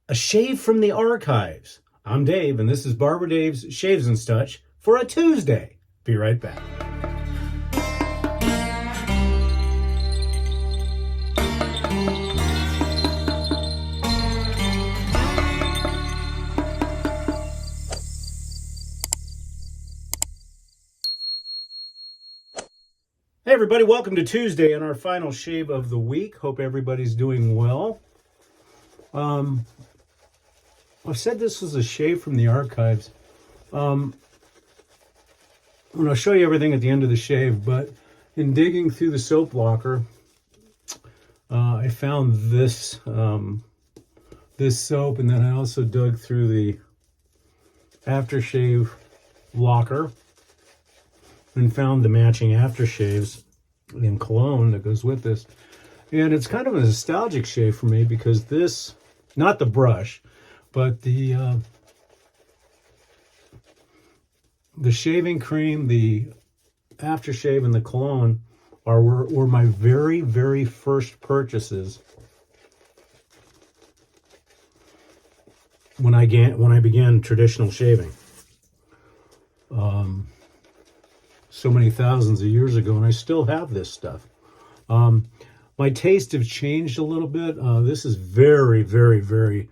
A shave from the archives. I'm Dave, and this is Barber Dave's Shaves and Such for a Tuesday. Be right back. Hey everybody, welcome to Tuesday and our final shave of the week. Hope everybody's doing well. I said this was a shave from the archives. I'm going to show you everything at the end of the shave, but in digging through the soap locker, I found this this soap, and then I also dug through the aftershave locker and found the matching aftershaves in cologne that goes with this. And it's kind of a nostalgic shave for me because this, not the brush, but the shaving cream, the aftershave, and the cologne were my very, very first purchases when I began traditional shaving. So many thousands of years ago, and I still have this stuff. My taste have changed a little bit. This is very, very, very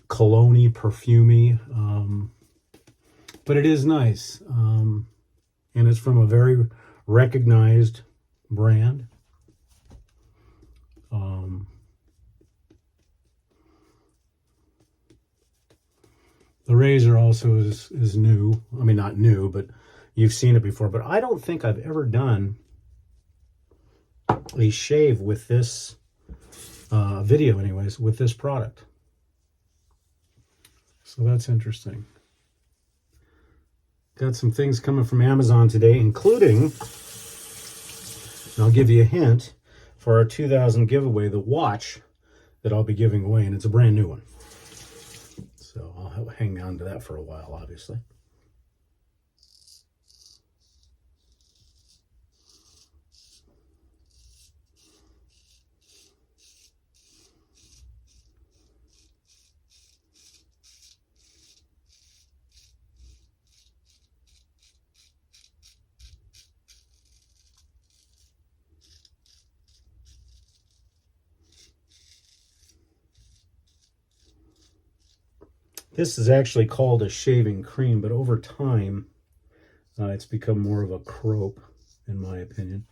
cologne-y, perfumey, but it is nice. And it's from a very recognized brand. The razor also is new. I mean, not new, but you've seen it before. But I don't think I've ever done a shave with this video, anyways, with this product. So that's interesting. Got some things coming from Amazon today, including, and I'll give you a hint, for our 2000 giveaway, the watch that I'll be giving away, and it's a brand new one. So I'll hang on to that for a while, obviously. This is actually called a shaving cream, but over time, it's become more of a crope, in my opinion.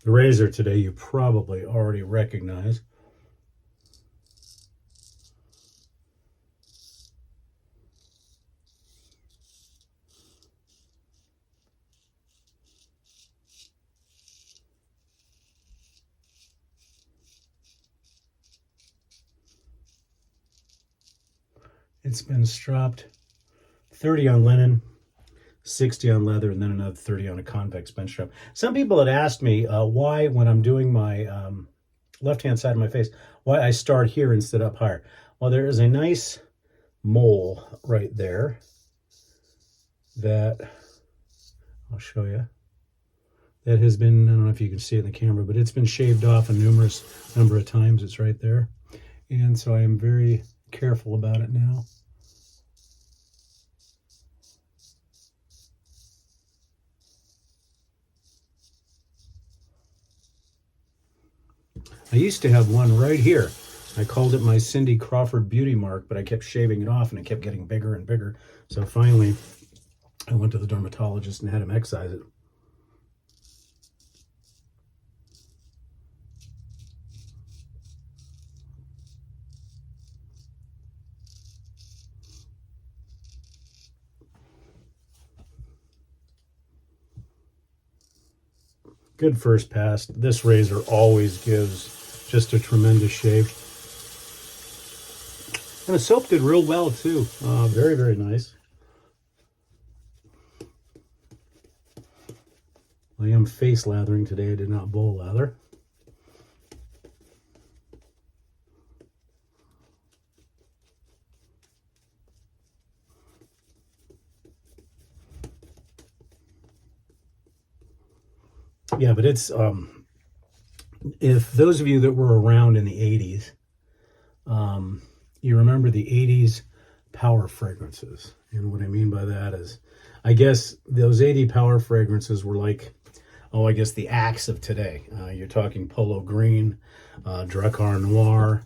The razor today you probably already recognize. It's been stropped 30 on linen, 60 on leather, and then another 30 on a convex bench strap. Some people had asked me why, when I'm doing my left-hand side of my face, why I start here instead up higher. Well, there is a nice mole right there that I'll show you. That has been, I don't know if you can see it in the camera, but it's been shaved off a numerous number of times. It's right there. And so I am very careful about it now. I used to have one right here. I called it my Cindy Crawford beauty mark, but I kept shaving it off and it kept getting bigger and bigger. So finally, I went to the dermatologist and had him excise it. Good first pass. This razor always gives just a tremendous shave. And the soap did real well too. Very, very nice. I am face lathering today. I did not bowl lather. Yeah, but it's if those of you that were around in the 80s, you remember the 80s power fragrances. And what I mean by that is, I guess those 80 power fragrances were like, oh, I guess the Axe of today. You're talking Polo Green, Drakkar Noir,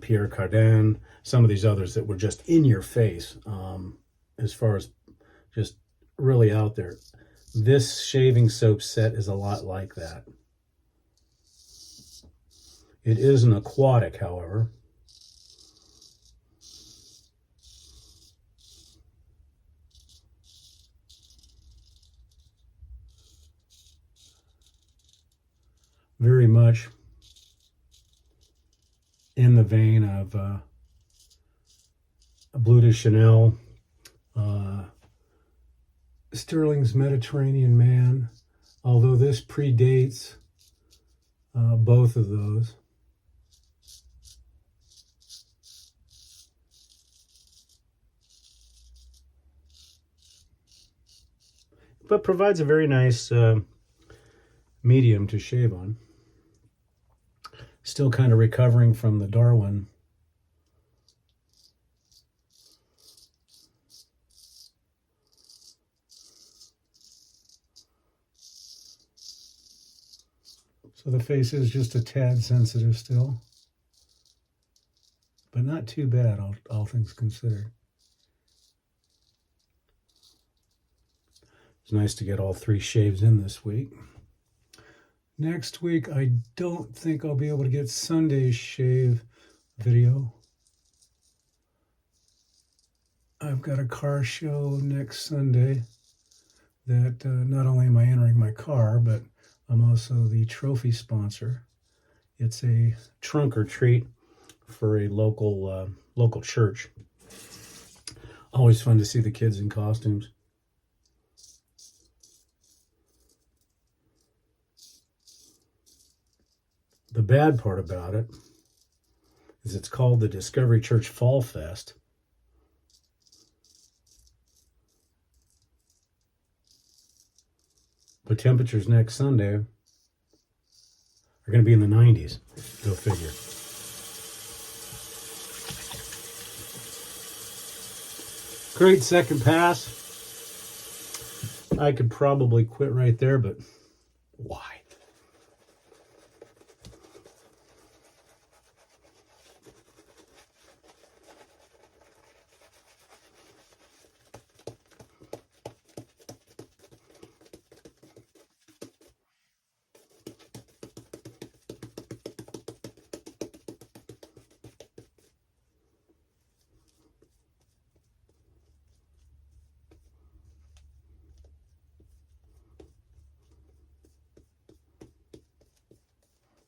Pierre Cardin, some of these others that were just in your face, as far as just really out there. This shaving soap set is a lot like that. It is an aquatic, however. Very much in the vein of Bleu de Chanel, Sterling's Mediterranean Man, although this predates both of those. But provides a very nice medium to shave on. Still kind of recovering from the Darwin. So the face is just a tad sensitive still, but not too bad, all things considered. It's nice to get all 3 shaves in this week. Next week, I don't think I'll be able to get Sunday's shave video. I've got a car show next Sunday that not only am I entering my car, but I'm also the trophy sponsor. It's a trunk or treat for a local church. Always fun to see the kids in costumes. The bad part about it is it's called the Discovery Church Fall Fest. But temperatures next Sunday are going to be in the 90s. Go figure. Great second pass. I could probably quit right there, but why?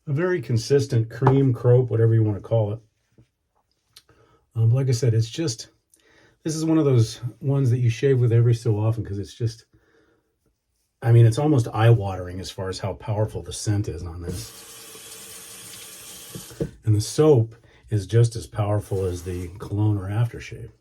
A very consistent cream, crope, whatever you want to call it. Like I said, it's just, this is one of those ones that you shave with every so often because it's just, I mean, it's almost eye-watering as far as how powerful the scent is on this. And the soap is just as powerful as the cologne or aftershave.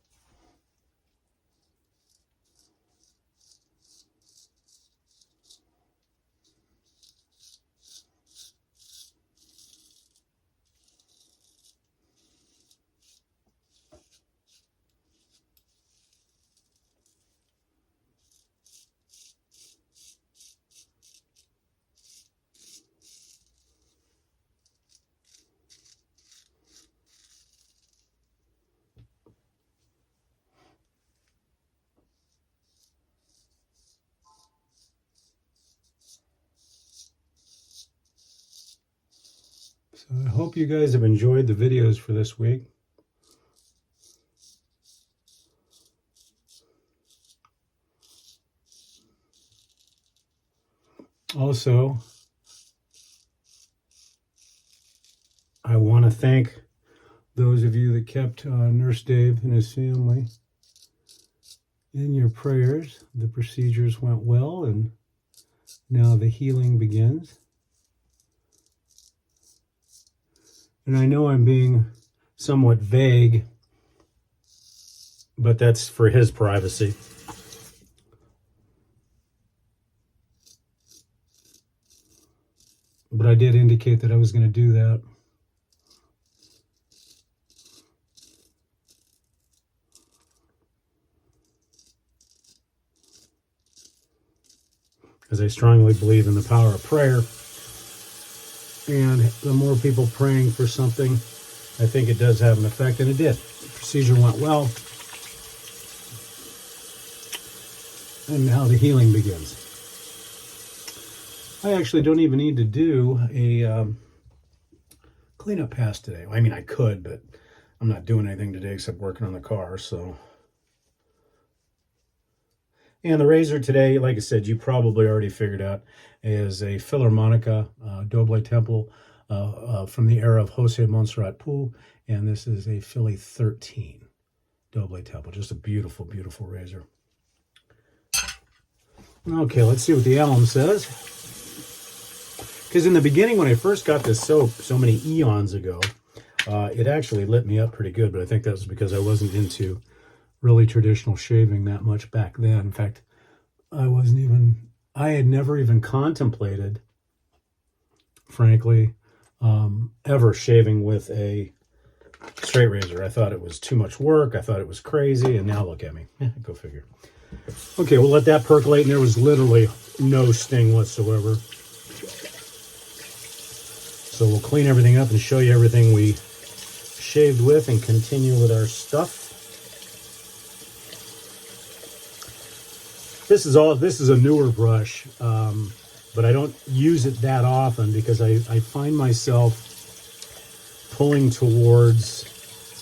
So I hope you guys have enjoyed the videos for this week. Also, I want to thank those of you that kept Nurse Dave and his family in your prayers. The procedures went well, and now the healing begins. And I know I'm being somewhat vague, but that's for his privacy. but I did indicate that I was going to do that. Because I strongly believe in the power of prayer. And the more people praying for something, I think it does have an effect, and it did. The procedure went well. And now the healing begins. I actually don't even need to do a cleanup pass today. I mean, I could, but I'm not doing anything today except working on the car, so. And the razor today, like I said, you probably already figured out, is a Philharmonica Doble Temple from the era of Jose Montserrat Poo, and this is a Philly 13 Doble Temple. Just a beautiful, beautiful razor. Okay, let's see what the alum says. Because in the beginning, when I first got this soap so many eons ago, it actually lit me up pretty good, but I think that was because I wasn't into really traditional shaving that much back then. In fact, I had never even contemplated, frankly, ever shaving with a straight razor. I thought it was too much work. I thought it was crazy, and now look at me. Go figure. Okay, we'll let that percolate, and there was literally no sting whatsoever. So we'll clean everything up and show you everything we shaved with and continue with our stuff. This is a newer brush, but I don't use it that often because I find myself pulling towards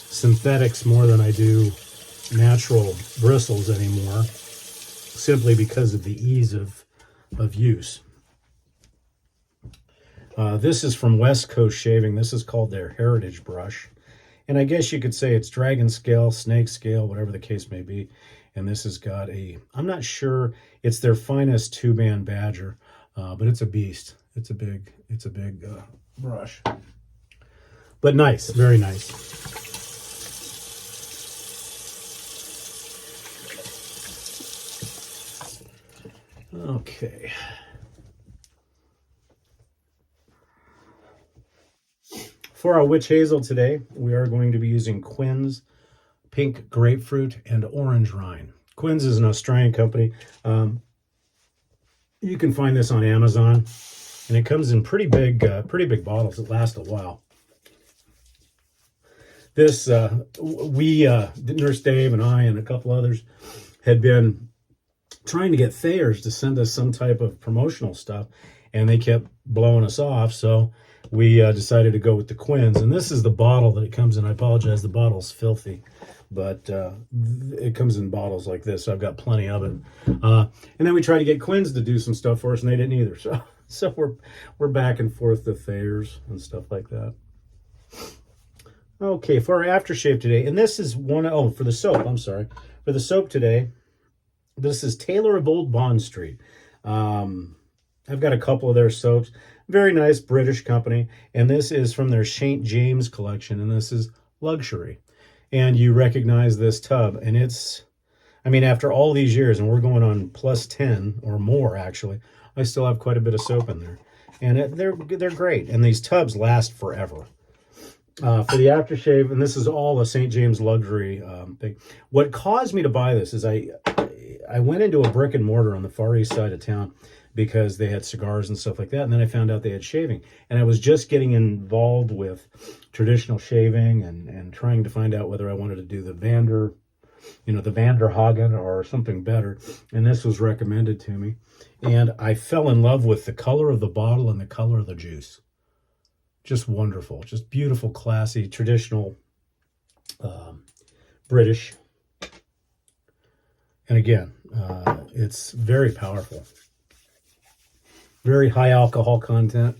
synthetics more than I do natural bristles anymore, simply because of the ease of use. This is from West Coast Shaving. This is called their Heritage brush. And I guess you could say it's dragon scale, snake scale, whatever the case may be. And this has got I'm not sure, it's their finest 2-band badger, but it's a beast. It's a big brush. But nice, very nice. Okay. For our witch hazel today, we are going to be using Quinn's pink grapefruit and orange rind. Quinn's is an Australian company. You can find this on Amazon, and it comes in pretty big bottles that last a while. This, Nurse Dave and I and a couple others had been trying to get Thayer's to send us some type of promotional stuff, and they kept blowing us off, so we decided to go with the Quinn's. And this is the bottle that it comes in. I apologize, the bottle's filthy, but it comes in bottles like this, so I've got plenty of it. And then we tried to get Quinn's to do some stuff for us, and they didn't either. So we're back and forth to Thayer's and stuff like that. Okay, for our aftershave today, and this is for the soap, I'm sorry. For the soap today, this is Taylor of Old Bond Street. I've got a couple of their soaps. Very nice British company. And this is from their St. James collection. And this is luxury. And you recognize this tub. And it's, I mean, after all these years, and we're going on plus 10 or more, actually, I still have quite a bit of soap in there. And they're great. And these tubs last forever. For the aftershave, and this is all a St. James luxury thing. What caused me to buy this is I went into a brick and mortar on the far east side of town because they had cigars and stuff like that. And then I found out they had shaving. And I was just getting involved with traditional shaving and trying to find out whether I wanted to do the Vanderhagen or something better. And this was recommended to me. And I fell in love with the color of the bottle and the color of the juice. Just wonderful. Just beautiful, classy, traditional British. And again, it's very powerful. Very high alcohol content,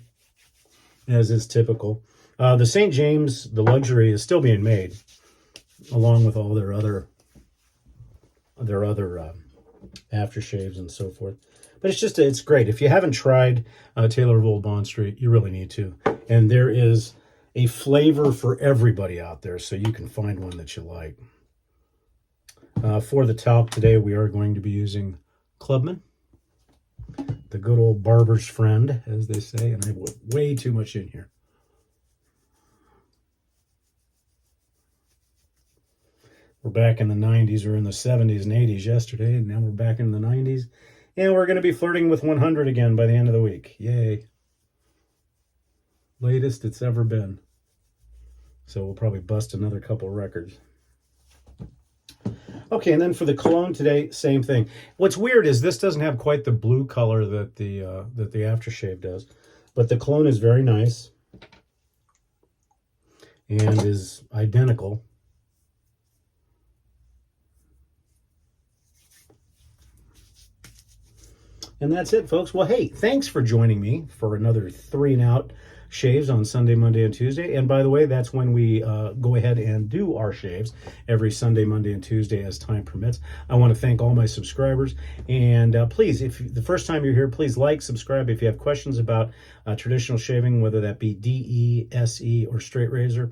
as is typical. The St. James, the luxury, is still being made, along with all their other aftershaves and so forth. But it's great. If you haven't tried Taylor of Old Bond Street, you really need to. And there is a flavor for everybody out there, so you can find one that you like. For the talc today, we are going to be using Clubman, the the good old barber's friend, as they say, and I put way too much in here. We're back in the 90s. We were in the 70s and 80s yesterday, and now we're back in the 90s. And we're going to be flirting with 100 again by the end of the week. Yay. Latest it's ever been. So we'll probably bust another couple records. Okay, and then for the cologne today, same thing. What's weird is this doesn't have quite the blue color that the aftershave does, but the cologne is very nice and is identical. And that's it, folks. Well, hey, thanks for joining me for another 3 and Out shaves on Sunday, Monday, and Tuesday. And by the way, that's when we go ahead and do our shaves every Sunday, Monday, and Tuesday as time permits. I want to thank all my subscribers. And please, if the first time you're here, please like, subscribe. If you have questions about traditional shaving, whether that be DE, SE, or straight razor,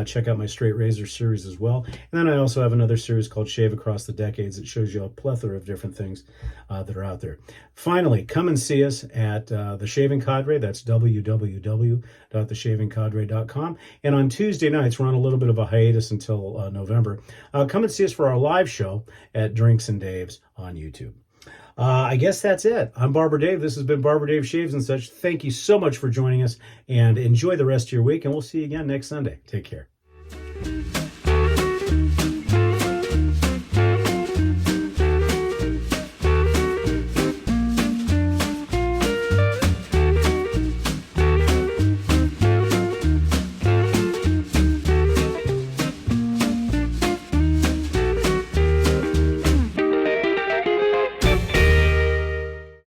check out my straight razor series as well. And then I also have another series called Shave Across the Decades that shows you a plethora of different things that are out there. Finally, come and see us at The Shaving Cadre. That's www.theshavingcadre.com. And on Tuesday nights, we're on a little bit of a hiatus until November. Come and see us for our live show at Drinks and Dave's on YouTube. I guess that's it. I'm Barber Dave. This has been Barber Dave Shaves and Such. Thank you so much for joining us, and enjoy the rest of your week, and we'll see you again next Sunday. Take care.